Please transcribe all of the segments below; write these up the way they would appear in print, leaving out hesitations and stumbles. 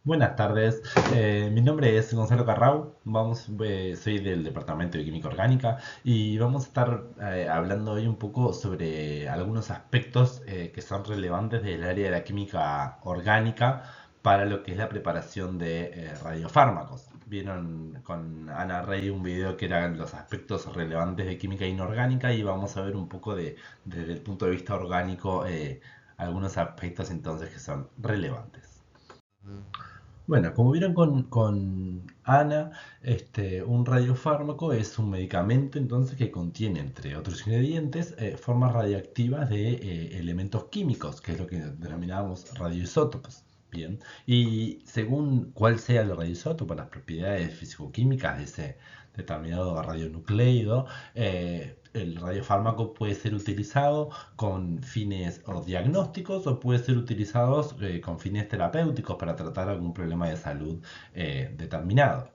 Buenas tardes, mi nombre es Gonzalo Carrau, soy del Departamento de Química Orgánica y vamos a estar hablando hoy un poco sobre algunos aspectos que son relevantes del área de la química orgánica para lo que es la preparación de radiofármacos. Vieron con Ana Rey un video que eran los aspectos relevantes de química inorgánica y vamos a ver un poco desde el punto de vista orgánico algunos aspectos entonces que son relevantes. Bueno, como vieron con Ana, un radiofármaco es un medicamento entonces que contiene, entre otros ingredientes, formas radiactivas de elementos químicos, que es lo que denominamos radioisótopos. Bien, y según cuál sea el radioisótopo, las propiedades fisicoquímicas de ese determinado radionucleido, el radiofármaco puede ser utilizado con fines o diagnósticos o puede ser utilizados con fines terapéuticos para tratar algún problema de salud determinado.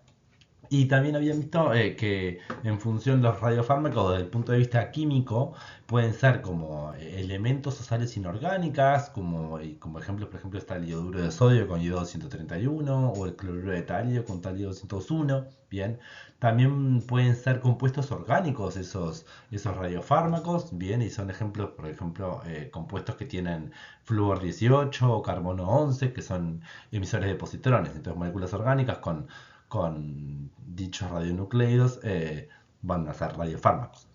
Y también habían visto que en función de los radiofármacos desde el punto de vista químico pueden ser como elementos o sales inorgánicas, como ejemplos, por ejemplo, está el iodo de sodio con iodo 131 o el cloruro de talio con talio 201. Bien, también pueden ser compuestos orgánicos esos radiofármacos, bien, y son ejemplos, por ejemplo, compuestos que tienen flúor 18 o carbono 11, que son emisores de positrones, entonces moléculas orgánicas con dichos radionucleidos van a ser radiofármacos.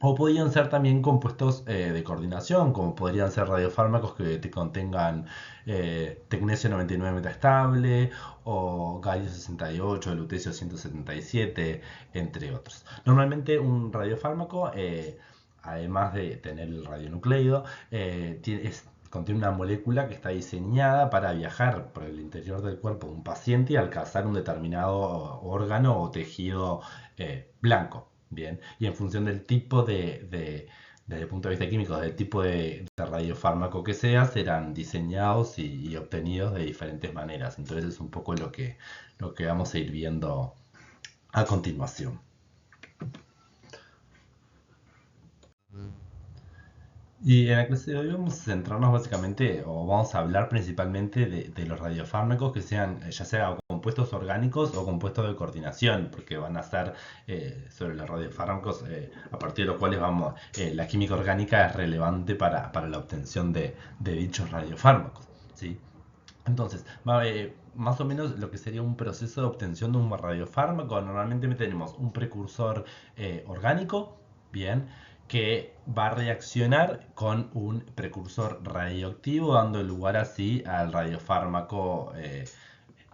O podrían ser también compuestos de coordinación, como podrían ser radiofármacos que te contengan tecnesio 99 metastable o galio 68, lutecio 177, entre otros. Normalmente un radiofármaco, además de tener el radionucleido, contiene una molécula que está diseñada para viajar por el interior del cuerpo de un paciente y alcanzar un determinado órgano o tejido blanco. Bien, y en función del tipo desde el punto de vista químico, del tipo de radiofármaco que sea, serán diseñados y obtenidos de diferentes maneras. Entonces es un poco lo que vamos a ir viendo a continuación. Y en la clase de hoy vamos a centrarnos básicamente, o vamos a hablar principalmente de los radiofármacos que sean, ya sea compuestos orgánicos o compuestos de coordinación, porque van a ser sobre los radiofármacos a partir de los cuales la química orgánica es relevante para la obtención de dichos radiofármacos, ¿sí? Entonces, más o menos lo que sería un proceso de obtención de un radiofármaco, normalmente tenemos un precursor orgánico, bien, que va a reaccionar con un precursor radioactivo, dando lugar así al radiofármaco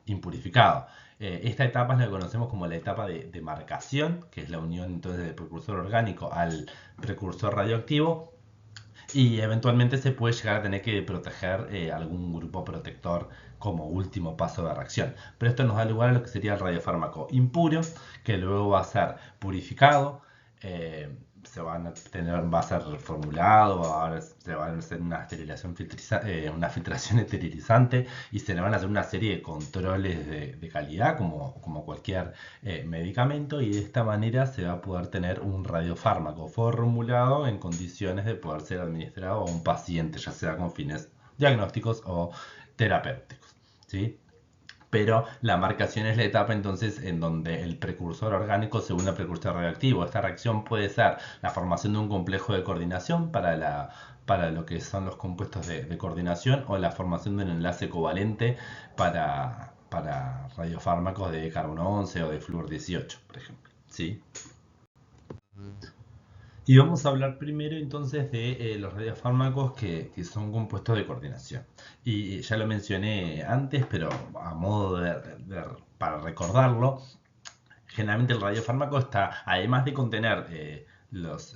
impurificado. Esta etapa es la que conocemos como la etapa de marcación, que es la unión entonces del precursor orgánico al precursor radioactivo, y eventualmente se puede llegar a tener que proteger algún grupo protector como último paso de reacción. Pero esto nos da lugar a lo que sería el radiofármaco impuro, que luego va a ser purificado, va a ser reformulado, se va a hacer una filtración esterilizante y se le van a hacer una serie de controles de calidad como cualquier medicamento, y de esta manera se va a poder tener un radiofármaco formulado en condiciones de poder ser administrado a un paciente, ya sea con fines diagnósticos o terapéuticos, ¿sí? Pero la marcación es la etapa entonces en donde el precursor orgánico se une al precursor radioactivo. Esta reacción puede ser la formación de un complejo de coordinación para lo que son los compuestos de coordinación, o la formación de un enlace covalente para radiofármacos de carbono 11 o de flúor 18, por ejemplo. ¿Sí? Y vamos a hablar primero entonces de los radiofármacos que son compuestos de coordinación. Y ya lo mencioné antes, pero a modo para recordarlo, generalmente el radiofármaco está, además de contener los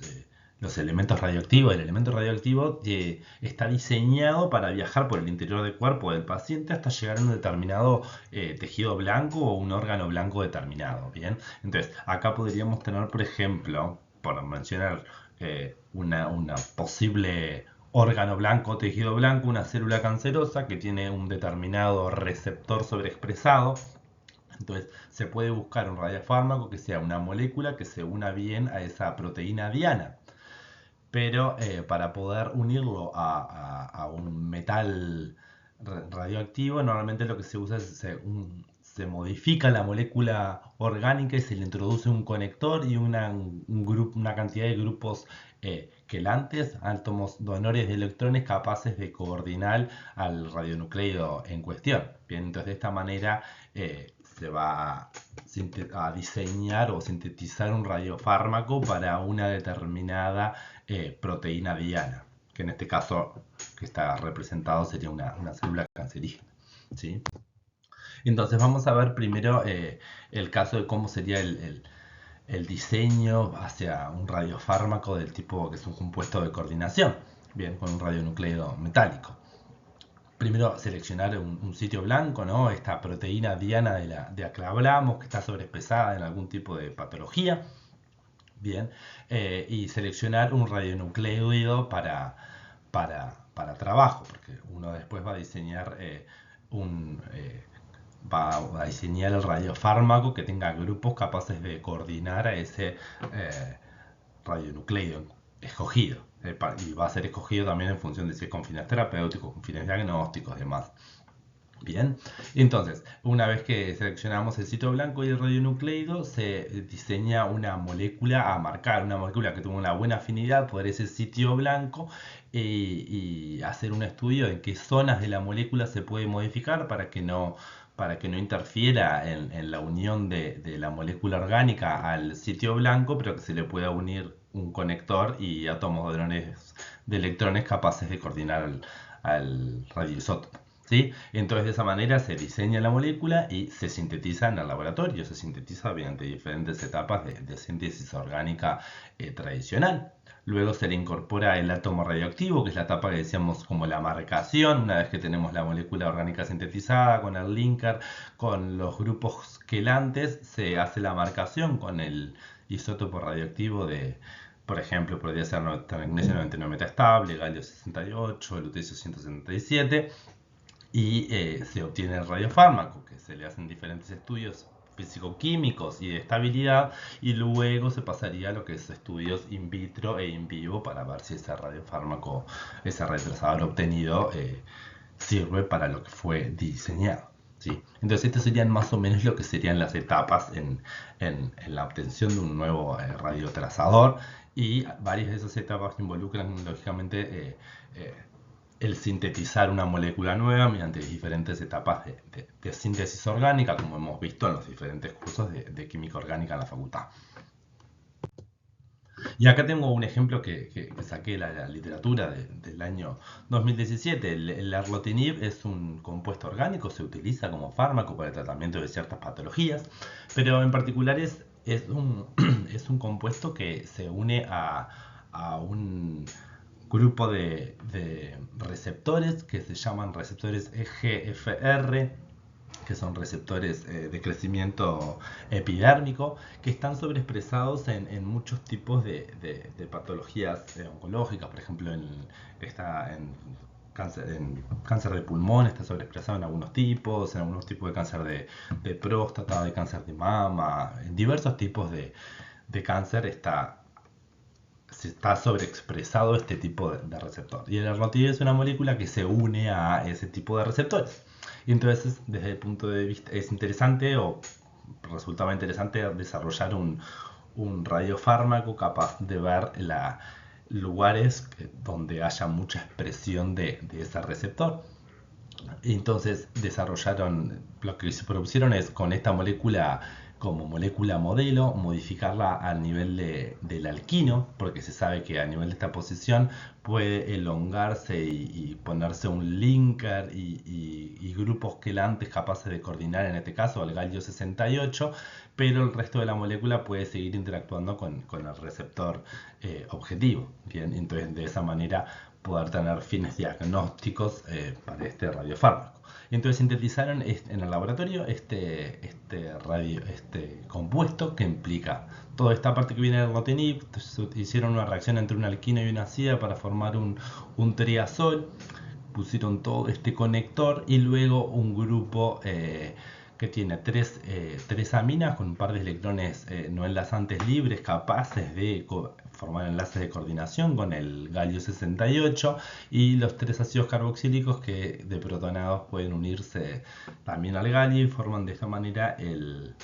elementos radioactivos, el elemento radioactivo está diseñado para viajar por el interior del cuerpo del paciente hasta llegar a un determinado tejido blanco o un órgano blanco determinado. Bien, entonces acá podríamos tener, por ejemplo, por mencionar una posible órgano blanco, tejido blanco, una célula cancerosa que tiene un determinado receptor sobreexpresado. Entonces se puede buscar un radiofármaco que sea una molécula que se una bien a esa proteína diana, pero para poder unirlo a un metal radioactivo, normalmente lo que se usa es se modifica la molécula orgánica y se le introduce un conector y una cantidad de grupos quelantes, átomos donores de electrones capaces de coordinar al radionucleido en cuestión. Bien, entonces de esta manera se va a diseñar o sintetizar un radiofármaco para una determinada proteína diana, que en este caso que está representado sería una célula cancerígena. ¿Sí? Entonces vamos a ver primero el caso de cómo sería el diseño hacia un radiofármaco del tipo que es un compuesto de coordinación, bien, con un radionucleido metálico. Primero seleccionar un sitio blanco, ¿no? Esta proteína diana de la que hablamos, que está sobreexpresada en algún tipo de patología, bien, y seleccionar un radionucleido para trabajo, porque uno después va a diseñar un... va a diseñar el radiofármaco que tenga grupos capaces de coordinar a ese radionucleido escogido. Y va a ser escogido también en función de si es con fines terapéuticos, con fines diagnósticos y demás. Bien, entonces, una vez que seleccionamos el sitio blanco y el radionucleido, se diseña una molécula a marcar, una molécula que tuvo una buena afinidad por ese sitio blanco y hacer un estudio de qué zonas de la molécula se puede modificar para que no interfiera en la unión de la molécula orgánica al sitio blanco, pero que se le pueda unir un conector y átomos de electrones capaces de coordinar al radioisótopo. ¿Sí? Entonces de esa manera se diseña la molécula y se sintetiza en el laboratorio, se sintetiza mediante diferentes etapas de síntesis orgánica tradicional. Luego se le incorpora el átomo radioactivo, que es la etapa que decíamos como la marcación, una vez que tenemos la molécula orgánica sintetizada con el linker, con los grupos quelantes, se hace la marcación con el isótopo radioactivo de, por ejemplo, podría ser magnesio 99 metastable, galio 68, lutecio 177 y se obtiene el radiofármaco, que se le hacen diferentes estudios físico-químicos y de estabilidad, y luego se pasaría a lo que es estudios in vitro e in vivo para ver si ese radiofármaco, ese retrasador obtenido, sirve para lo que fue diseñado. ¿Sí? Entonces, estas serían más o menos lo que serían las etapas en la obtención de un nuevo radiotrazador, y varias de esas etapas involucran, lógicamente, el sintetizar una molécula nueva mediante diferentes etapas de síntesis orgánica, como hemos visto en los diferentes cursos de química orgánica en la facultad. Y acá tengo un ejemplo que saqué de la literatura del año 2017. El erlotinib es un compuesto orgánico, se utiliza como fármaco para el tratamiento de ciertas patologías, pero en particular es es un compuesto que se une a un grupo de receptores que se llaman receptores EGFR, que son receptores de crecimiento epidérmico, que están sobreexpresados en muchos tipos de patologías oncológicas. Por ejemplo, en cáncer de pulmón está sobreexpresado en algunos tipos de cáncer de próstata, de cáncer de mama, en diversos tipos de cáncer está sobreexpresado este tipo de receptor. Y el erlotinib es una molécula que se une a ese tipo de receptores. Y entonces, desde el punto de vista, es interesante o resultaba interesante desarrollar un radiofármaco capaz de ver lugares donde haya mucha expresión de ese receptor. Y entonces lo que se propusieron es con esta molécula como molécula modelo, modificarla al nivel del alquino, porque se sabe que a nivel de esta posición puede elongarse y ponerse un linker y grupos quelantes capaces de coordinar, en este caso al galio 68, pero el resto de la molécula puede seguir interactuando con el receptor objetivo. Bien, entonces de esa manera poder tener fines diagnósticos para este radiofármaco. Entonces sintetizaron en el laboratorio este compuesto que implica toda esta parte que viene del erlotinib. Hicieron una reacción entre un alquino y una ácida para formar un triazol. Pusieron todo este conector y luego un grupo que tiene tres aminas con un par de electrones no enlazantes libres capaces de formar enlaces de coordinación con el galio 68 y los tres ácidos carboxílicos que de protonados pueden unirse también al galio y forman de esta manera el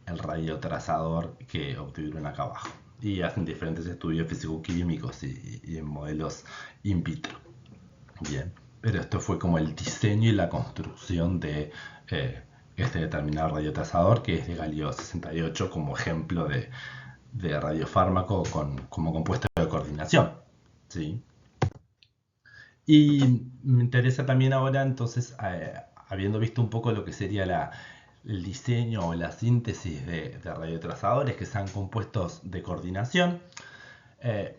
radiotrazador que obtuvieron acá abajo. Y hacen diferentes estudios físico-químicos y en modelos in vitro. Bien, pero esto fue como el diseño y la construcción de este determinado radiotrazador que es de galio 68 como ejemplo de radiofármaco como compuesto de coordinación. ¿Sí? Y me interesa también ahora, entonces, habiendo visto un poco lo que sería el diseño o la síntesis de radiotrazadores que sean compuestos de coordinación,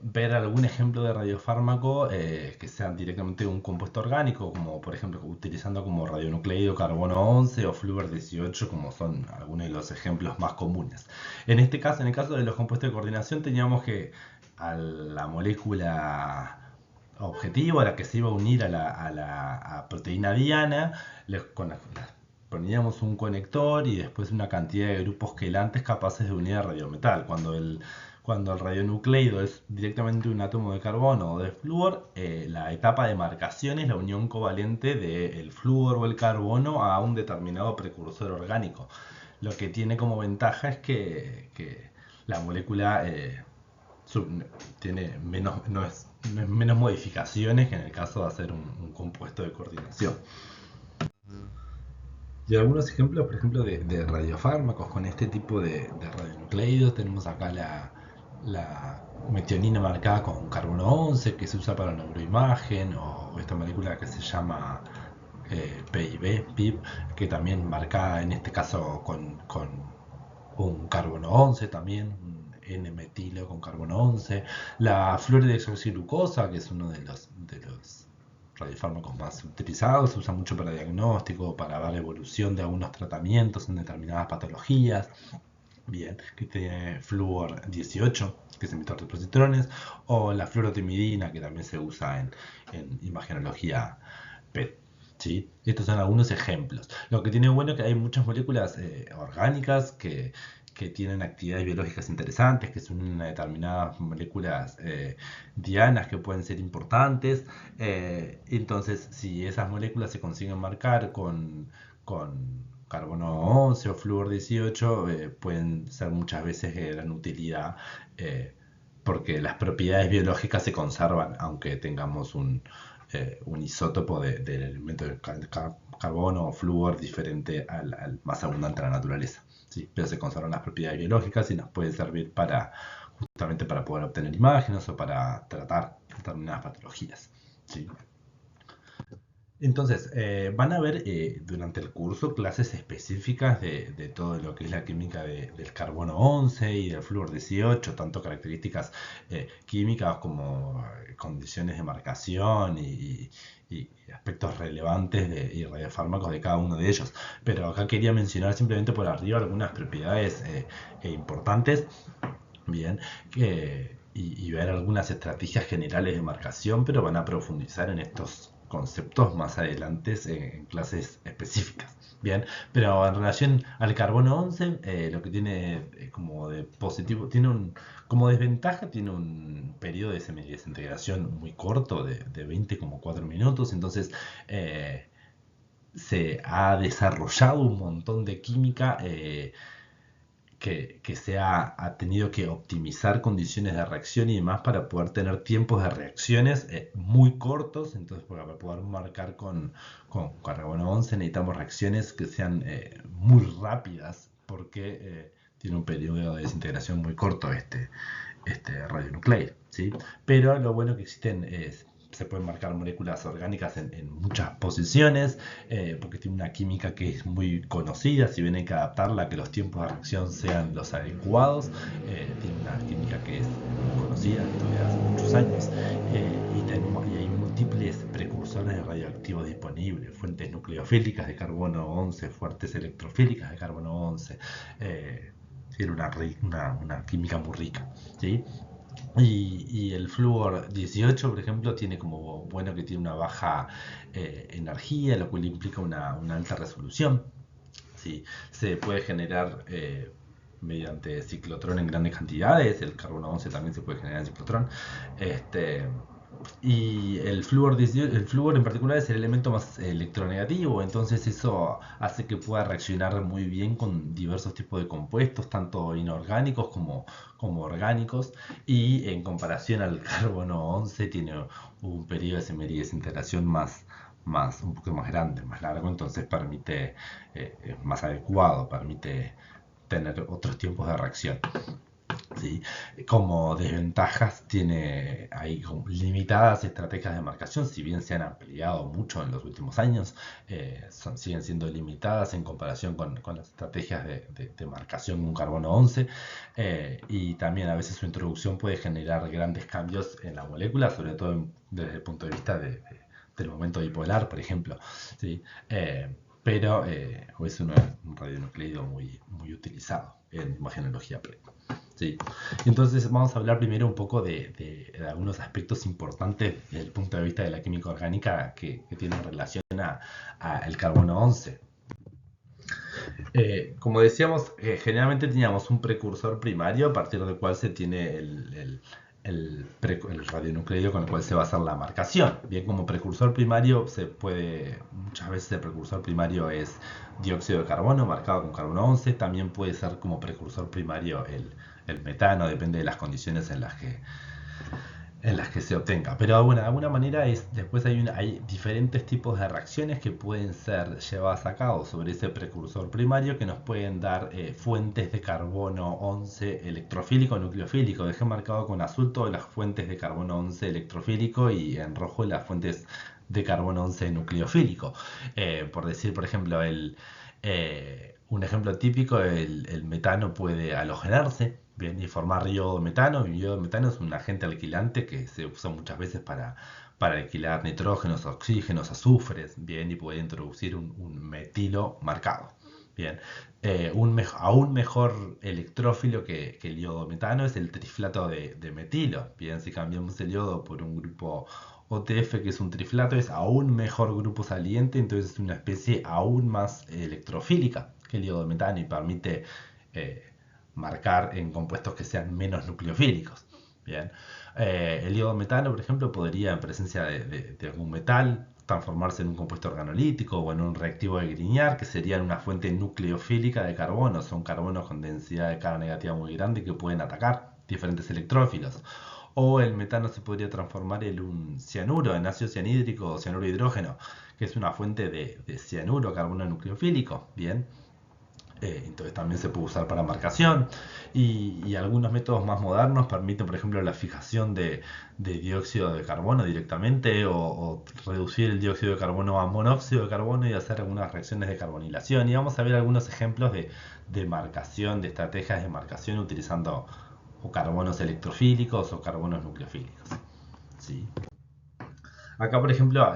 ver algún ejemplo de radiofármaco que sea directamente un compuesto orgánico, como por ejemplo utilizando como radionucleido carbono 11 o flúor 18, como son algunos de los ejemplos más comunes. En este caso, en el caso de los compuestos de coordinación, teníamos que a la molécula objetivo, a la que se iba a unir a proteína diana, poníamos un conector y después una cantidad de grupos quelantes capaces de unir a radiometal. Cuando el radionucleido es directamente un átomo de carbono o de flúor, la etapa de marcación es la unión covalente del flúor o el carbono a un determinado precursor orgánico. Lo que tiene como ventaja es que la molécula tiene menos modificaciones que en el caso de hacer un compuesto de coordinación. Y algunos ejemplos, por ejemplo, de radiofármacos con este tipo de radionucleidos. Tenemos acá la metionina marcada con carbono 11 que se usa para neuroimagen, o esta molécula que se llama PIB, que también marcada en este caso con un carbono 11 también, un N-metilo con carbono 11. La fluoridesoxiglucosa, que es uno de los radiofármacos más utilizados, se usa mucho para diagnóstico, para dar evolución de algunos tratamientos en determinadas patologías. Bien, que tiene flúor 18, que es emitor de positrones, o la fluorotimidina, que también se usa en imagenología PET. ¿Sí? Estos son algunos ejemplos. Lo que tiene bueno es que hay muchas moléculas orgánicas que tienen actividades biológicas interesantes, que son determinadas moléculas dianas que pueden ser importantes. Entonces, si esas moléculas se consiguen marcar con carbono 11 o flúor 18, pueden ser muchas veces de gran utilidad porque las propiedades biológicas se conservan aunque tengamos un isótopo del elemento de carbono o flúor diferente al más abundante en la naturaleza. ¿Sí? Pero se conservan las propiedades biológicas y nos puede servir justamente para poder obtener imágenes o para tratar determinadas patologías. ¿Sí? Entonces, van a haber durante el curso clases específicas de todo lo que es la química del carbono 11 y del flúor 18, tanto características químicas como condiciones de marcación y aspectos relevantes y radiofármacos de cada uno de ellos. Pero acá quería mencionar simplemente por arriba algunas propiedades importantes, bien, y ver algunas estrategias generales de marcación, pero van a profundizar en estos conceptos más adelante en clases específicas. Bien, pero en relación al carbono 11, lo que tiene como de positivo, como desventaja, tiene un periodo de semidesintegración muy corto, de 20,4 minutos, entonces se ha desarrollado un montón de química que se ha tenido que optimizar condiciones de reacción y demás para poder tener tiempos de reacciones muy cortos. Entonces, para poder marcar con carbono 11 necesitamos reacciones que sean muy rápidas porque tiene un periodo de desintegración muy corto este radionucleido, ¿sí? Pero lo bueno que existen es se pueden marcar moléculas orgánicas en muchas posiciones, porque tiene una química que es muy conocida, si bien hay que adaptarla a que los tiempos de reacción sean los adecuados, tiene una química que es muy conocida, estudiada hace muchos años, y hay múltiples precursores de radioactivos disponibles, fuentes nucleofílicas de carbono 11, fuentes electrofílicas de carbono 11, tiene una química muy rica, ¿sí? Y el flúor 18, por ejemplo, tiene como bueno que tiene una baja energía, lo cual implica una alta resolución. Sí, se puede generar mediante ciclotrón en grandes cantidades. El carbono 11 también se puede generar en ciclotrón. Este, y el flúor en particular es el elemento más electronegativo, entonces eso hace que pueda reaccionar muy bien con diversos tipos de compuestos, tanto inorgánicos como orgánicos, y en comparación al carbono 11 tiene un periodo de desintegración un poco más grande, más largo, entonces permite, es más adecuado, permite tener otros tiempos de reacción. ¿Sí? Como desventajas tiene hay limitadas estrategias de marcación, si bien se han ampliado mucho en los últimos años, siguen siendo limitadas en comparación con las estrategias de marcación con carbono 11, y también a veces su introducción puede generar grandes cambios en la molécula, sobre todo desde el punto de vista del momento dipolar, por ejemplo. ¿Sí? Pero es un radionucleido muy utilizado en imagenología previa. Sí. Entonces vamos a hablar primero un poco de algunos aspectos importantes desde el punto de vista de la química orgánica que tienen relación al carbono 11. Como decíamos, generalmente teníamos un precursor primario a partir del cual se tiene el radionucleido con el cual se va a hacer la marcación. Bien, como precursor primario muchas veces el precursor primario es dióxido de carbono marcado con carbono 11, también puede ser como precursor primario el metano, depende de las condiciones en las que se obtenga. Pero bueno, de alguna manera después hay diferentes tipos de reacciones que pueden ser llevadas a cabo sobre ese precursor primario que nos pueden dar fuentes de carbono 11 electrofílico, nucleofílico. Dejé marcado con azul todas las fuentes de carbono 11 electrofílico y en rojo las fuentes de carbono 11 nucleofílico. Por decir, por ejemplo, un ejemplo típico, el metano puede halogenarse, bien, y formar iodo metano. Y iodo metano es un agente alquilante que se usa muchas veces para alquilar nitrógenos, oxígenos, azufres, bien, y puede introducir un metilo marcado. Bien, aún mejor electrófilo que el iodo metano es el triflato de metilo. Bien, si cambiamos el iodo por un grupo OTF, que es un triflato, es aún mejor grupo saliente, entonces es una especie aún más electrofílica que el iodo de metano y permite eh, marcar en compuestos que sean menos nucleofílicos. Bien. El iodo de metano, por ejemplo, podría, en presencia de algún metal, transformarse en un compuesto organolítico o en un reactivo de Grignard, que serían una fuente nucleofílica de carbono. Son carbonos con densidad de carga negativa muy grande que pueden atacar diferentes electrófilos. O el metano se podría transformar en un cianuro, en ácido cianhídrico o cianuro hidrógeno, que es una fuente de cianuro, carbono nucleofílico. Bien. Entonces también se puede usar para marcación, y algunos métodos más modernos permiten, por ejemplo, la fijación de dióxido de carbono directamente, o reducir el dióxido de carbono a monóxido de carbono y hacer algunas reacciones de carbonilación. Y vamos a ver algunos ejemplos de marcación, de estrategias de marcación utilizando o carbonos electrofílicos o carbonos nucleofílicos. ¿Sí? Acá, por ejemplo,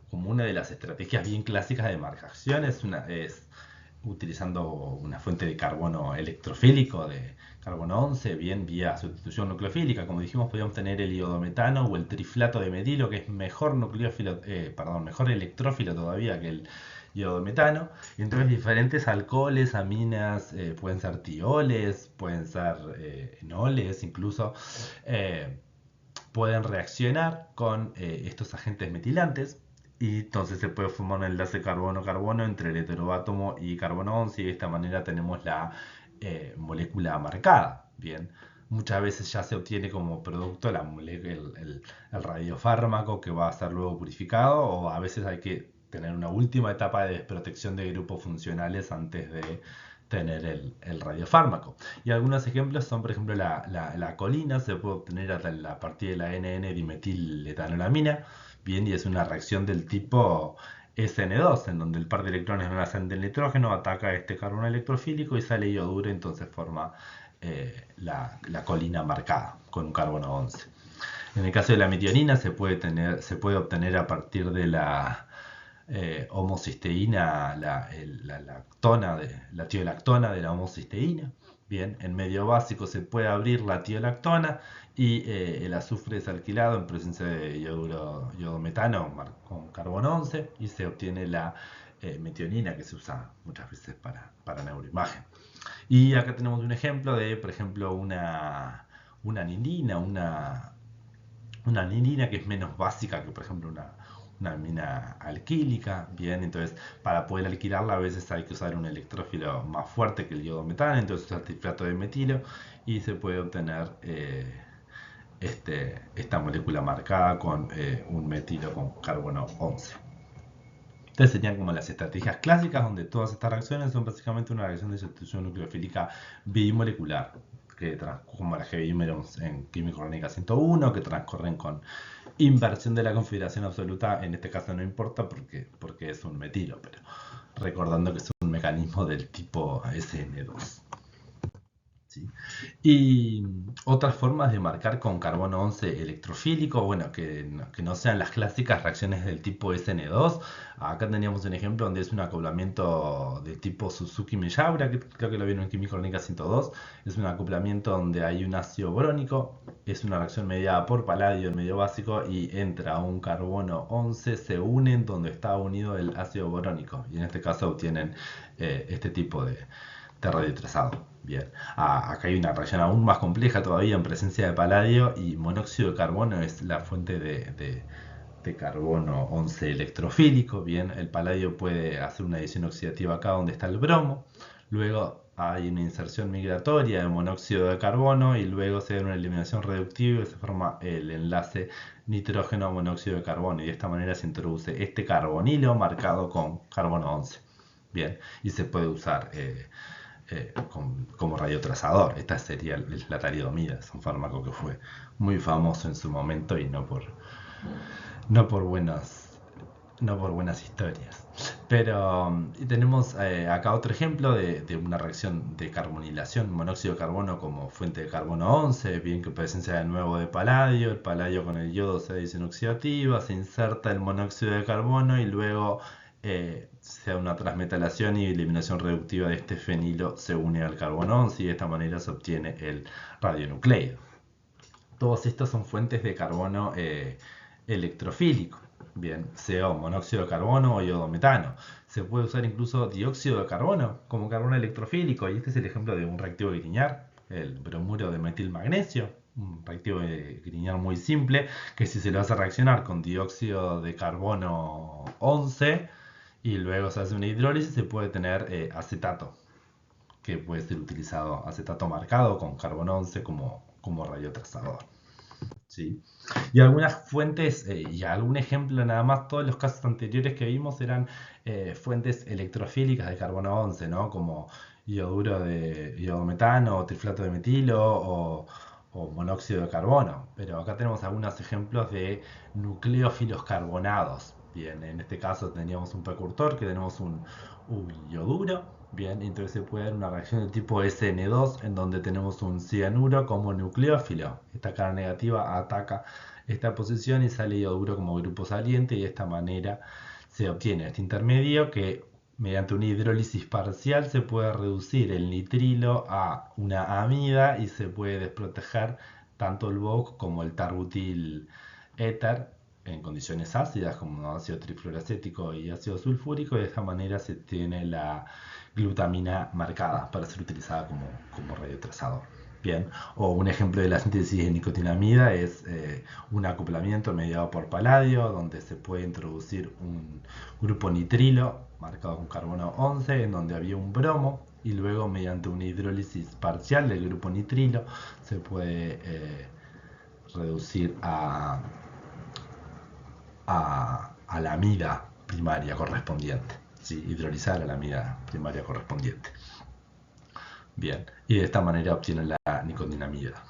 como una de las estrategias bien clásicas de marcación es utilizando una fuente de carbono electrofílico, de carbono 11, bien vía sustitución nucleofílica. Como dijimos, podíamos tener el iodometano o el triflato de metilo, que es mejor mejor electrófilo todavía que el iodometano. Y entonces diferentes alcoholes, aminas, pueden ser tioles, pueden ser enoles incluso. eh, Pueden reaccionar con estos agentes metilantes, y entonces se puede formar un enlace carbono-carbono entre el heteroátomo y carbono 11, y de esta manera tenemos la molécula marcada. Bien, muchas veces ya se obtiene como producto el radiofármaco que va a ser luego purificado, o a veces hay que tener una última etapa de desprotección de grupos funcionales antes de tener el radiofármaco. Y algunos ejemplos son, por ejemplo, la colina se puede obtener a partir de la NN-dimetilletanolamina, bien, y es una reacción del tipo SN2, en donde el par de electrones no hacen del nitrógeno, ataca a este carbono electrofílico y sale ioduro, entonces forma la colina marcada con un carbono 11. En el caso de la metionina se puede obtener a partir de la homocisteína, la tiolactona de la homocisteína. Bien, en medio básico se puede abrir la tiolactona y el azufre es alquilado en presencia de iodometano con carbono 11, y se obtiene metionina, que se usa muchas veces para neuroimagen. Y acá tenemos un ejemplo de, por ejemplo, una anilina, una anilina que es menos básica que, por ejemplo, una amina alquílica. Bien, entonces para poder alquilarla a veces hay que usar un electrófilo más fuerte que el iodo metano, entonces usa triflato de metilo y se puede obtener esta molécula marcada con un metilo con carbono 11. Entonces serían como las estrategias clásicas donde todas estas reacciones son básicamente una reacción de sustitución nucleofílica bimolecular, como las que vimos en química orgánica 101, que transcorren con inversión de la configuración absoluta. En este caso no importa porque es un metilo, pero recordando que es un mecanismo del tipo SN2. ¿Sí? Y otras formas de marcar con carbono 11 electrofílico, bueno, que no sean las clásicas reacciones del tipo SN2. Acá teníamos un ejemplo donde es un acoplamiento del tipo Suzuki-Miyaura, que creo que lo vieron en química orgánica 102. Es un acoplamiento donde hay un ácido borónico, es una reacción mediada por paladio, el medio básico, y entra un carbono 11, se unen donde está unido el ácido borónico, y en este caso obtienen este tipo de radiotrazado. Bien, acá hay una reacción aún más compleja todavía en presencia de paladio, y monóxido de carbono es la fuente de carbono 11 electrofílico. Bien, el paladio puede hacer una adición oxidativa acá donde está el bromo, luego hay una inserción migratoria de monóxido de carbono y luego se da una eliminación reductiva y se forma el enlace nitrógeno monóxido de carbono, y de esta manera se introduce este carbonilo marcado con carbono 11. Bien, y se puede usar como radiotrazador. Esta sería la talidomida, es un fármaco que fue muy famoso en su momento y no por buenas historias. Pero tenemos acá otro ejemplo de una reacción de carbonilación, monóxido de carbono como fuente de carbono 11, bien que presencia de nuevo de paladio, el paladio con el yodo se adición oxidativa, se inserta el monóxido de carbono y luego se da una transmetalación y eliminación reductiva de este fenilo, se une al carbono 11 y de esta manera se obtiene el radionucleido. Todos estos son fuentes de carbono electrofílico. Bien, CO, monóxido de carbono o yodo metano. Se puede usar incluso dióxido de carbono como carbono electrofílico, y este es el ejemplo de un reactivo de Grignard, el bromuro de metilmagnesio, un reactivo de Grignard muy simple, que si se lo hace reaccionar con dióxido de carbono 11 y luego se hace una hidrólisis, se puede tener acetato, que puede ser utilizado, acetato marcado con carbono 11 como radiotrazador. ¿Sí? Y algunas fuentes, y algún ejemplo nada más, todos los casos anteriores que vimos eran fuentes electrofílicas de carbono 11, ¿no? Como ioduro de iodometano, o triflato de metilo o monóxido de carbono. Pero acá tenemos algunos ejemplos de nucleófilos carbonados. Bien, en este caso teníamos un precursor, que tenemos un ioduro. Bien, entonces se puede dar una reacción de tipo SN2 en donde tenemos un cianuro como nucleófilo. Esta cara negativa ataca esta posición y sale ioduro como grupo saliente, y de esta manera se obtiene este intermedio que mediante una hidrólisis parcial se puede reducir el nitrilo a una amida y se puede desproteger tanto el BOC como el tarbutil éter en condiciones ácidas como ácido trifluoracético y ácido sulfúrico, y de esta manera se tiene la glutamina marcada para ser utilizada como radiotrazador. Bien, o un ejemplo de la síntesis de nicotinamida es un acoplamiento mediado por paladio, donde se puede introducir un grupo nitrilo marcado con carbono 11, en donde había un bromo, y luego mediante una hidrólisis parcial del grupo nitrilo se puede reducir a la amida primaria correspondiente, ¿sí? Hidrolizar a la amida primaria correspondiente. Bien, y de esta manera obtienen la nicotinamida.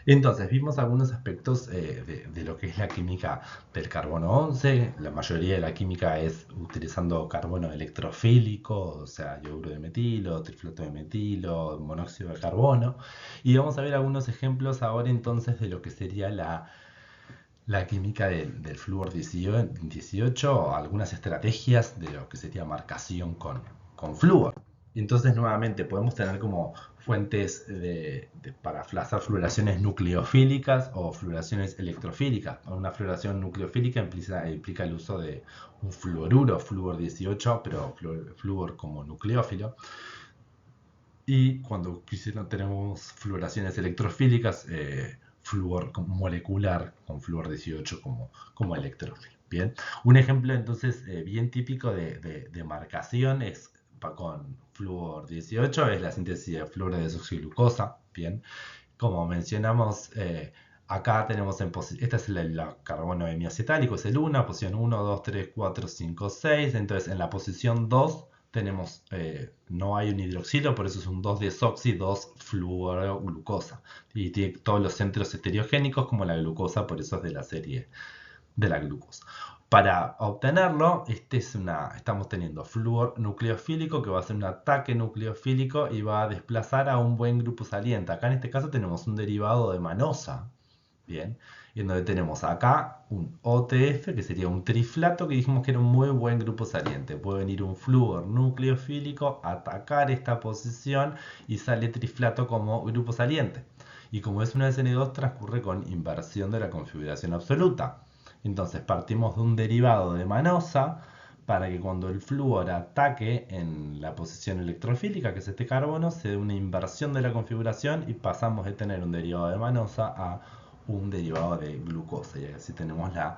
Entonces, vimos algunos aspectos de lo que es la química del carbono 11. La mayoría de la química es utilizando carbono electrofílico, o sea, yoduro de metilo, triflato de metilo, monóxido de carbono. Y vamos a ver algunos ejemplos ahora entonces de lo que sería la química del flúor 18, algunas estrategias de lo que sería marcación con flúor. Y entonces nuevamente podemos tener como fuentes para hacer fluoraciones nucleofílicas o fluoraciones electrofílicas. Una fluoración nucleofílica implica el uso de un fluoruro, flúor 18, pero flúor como nucleófilo. Y cuando tenemos fluoraciones electrofílicas, flúor molecular con flúor 18 como electrófilo. Bien, un ejemplo entonces bien típico de marcación es con flúor 18 es la síntesis de fluoruro de desoxiglucosa. Bien, como mencionamos, acá tenemos este es el carbono hemiacetálico, es el 1, posición 1, 2, 3, 4, 5, 6. Entonces en la posición 2 tenemos, no hay un hidroxilo, por eso es un 2-desoxi, 2-fluoroglucosa. Y tiene todos los centros estereogénicos como la glucosa, por eso es de la serie de la glucosa. Para obtenerlo, estamos teniendo flúor nucleofílico que va a hacer un ataque nucleofílico y va a desplazar a un buen grupo saliente. Acá en este caso tenemos un derivado de manosa, bien, y en donde tenemos acá un OTF que sería un triflato que dijimos que era un muy buen grupo saliente. Puede venir un flúor nucleofílico, atacar esta posición y sale triflato como grupo saliente. Y como es una SN2 transcurre con inversión de la configuración absoluta. Entonces partimos de un derivado de manosa para que cuando el flúor ataque en la posición electrofílica, que es este carbono, se dé una inversión de la configuración y pasamos de tener un derivado de manosa a un derivado de glucosa. Y así tenemos la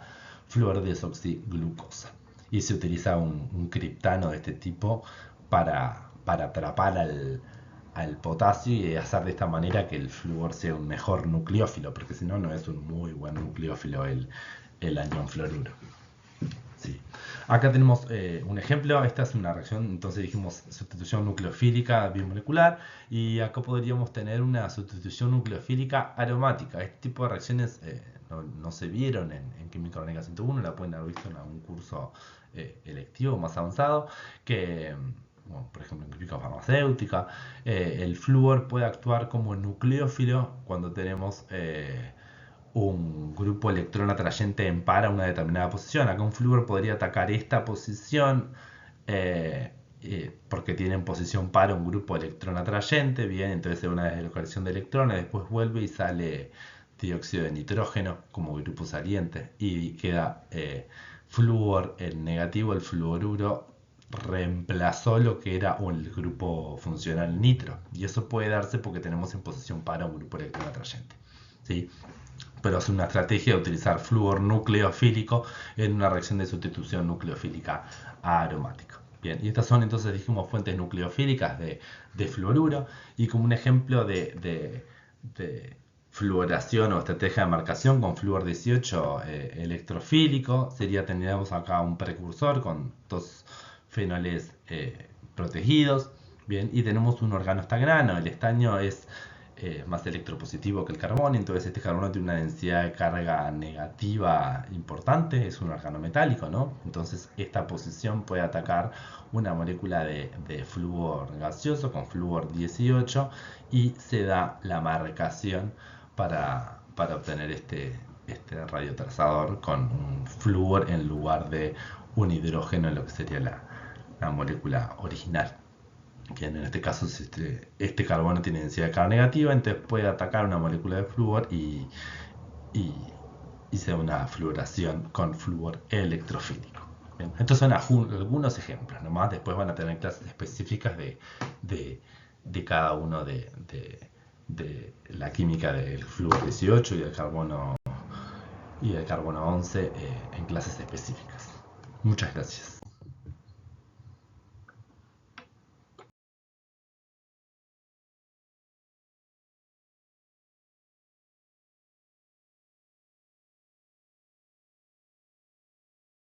fluorodesoxiglucosa. Y se utiliza un criptano de este tipo para atrapar al potasio y hacer de esta manera que el flúor sea un mejor nucleófilo, porque si no, no es un muy buen nucleófilo el anión fluoruro. Sí. Acá tenemos un ejemplo. Esta es una reacción, entonces dijimos sustitución nucleofílica bimolecular, y acá podríamos tener una sustitución nucleofílica aromática. Este tipo de reacciones no se vieron en Química Orgánica 101, la pueden haber visto en algún curso electivo más avanzado, que bueno, por ejemplo en química farmacéutica. El flúor puede actuar como nucleófilo cuando tenemos un grupo electrón atrayente en par a una determinada posición. Acá un flúor podría atacar esta posición porque tiene en posición par un grupo electrón atrayente. Bien, entonces hay una deslocalización de electrones, después vuelve y sale dióxido de nitrógeno como grupo saliente y queda flúor en negativo. El fluoruro reemplazó lo que era el grupo funcional nitro, y eso puede darse porque tenemos en posición par a un grupo electrón atrayente. ¿Sí? Pero es una estrategia de utilizar flúor nucleofílico en una reacción de sustitución nucleofílica aromática. Bien, y estas son entonces, dijimos, fuentes nucleofílicas de fluoruro, y como un ejemplo de fluoración o estrategia de marcación con flúor 18 electrofílico, tendríamos acá un precursor con dos fenoles protegidos. Bien, y tenemos un organoestagrano. El estaño es más electropositivo que el carbono, entonces este carbono tiene una densidad de carga negativa importante, es un organometálico, ¿no? Entonces esta posición puede atacar una molécula de flúor gaseoso con flúor 18 y se da la marcación para obtener este radiotrazador con un flúor en lugar de un hidrógeno en lo que sería la molécula original. Bien, en este caso este carbono tiene densidad de carga negativa, entonces puede atacar una molécula de flúor y, y se da una fluoración con flúor electrofílico. Bien, estos son algunos ejemplos, nomás después van a tener clases específicas de cada uno de la química del flúor 18 y del carbono 11 en clases específicas. Muchas gracias.